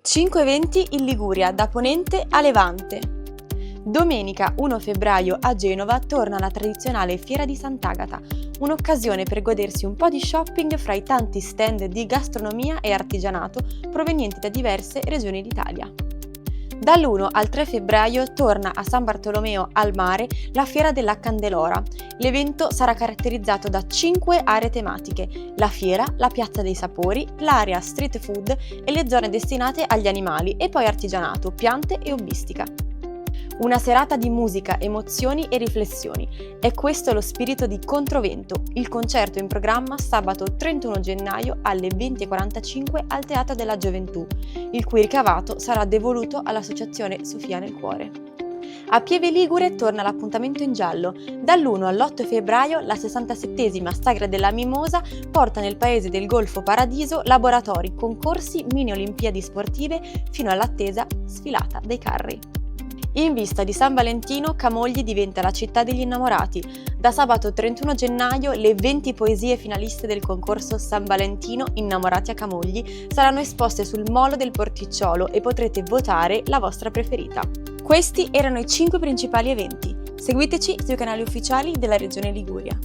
5 eventi in Liguria, da Ponente a Levante. Domenica 1 febbraio a Genova torna la tradizionale Fiera di Sant'Agata, un'occasione per godersi un po' di shopping fra i tanti stand di gastronomia e artigianato provenienti da diverse regioni d'Italia. Dall'1 al 3 febbraio torna a San Bartolomeo al Mare la Fiera della Candelora. L'evento sarà caratterizzato da 5 aree tematiche: la fiera, la piazza dei sapori, l'area street food e le zone destinate agli animali e poi artigianato, piante e hobbistica. Una serata di musica, emozioni e riflessioni. È questo lo spirito di Controvento, il concerto in programma sabato 31 gennaio alle 20:45 al Teatro della Gioventù, il cui ricavato sarà devoluto all'Associazione Sofia nel Cuore. A Pieve Ligure torna l'appuntamento in giallo. Dall'1 all'8 febbraio la 67esima Sagra della Mimosa porta nel paese del Golfo Paradiso laboratori, concorsi, mini olimpiadi sportive fino all'attesa sfilata dei carri. In vista di San Valentino, Camogli diventa la città degli innamorati. Da sabato 31 gennaio le 20 poesie finaliste del concorso San Valentino Innamorati a Camogli saranno esposte sul molo del Porticciolo e potrete votare la vostra preferita. Questi erano i 5 principali eventi. Seguiteci sui canali ufficiali della Regione Liguria.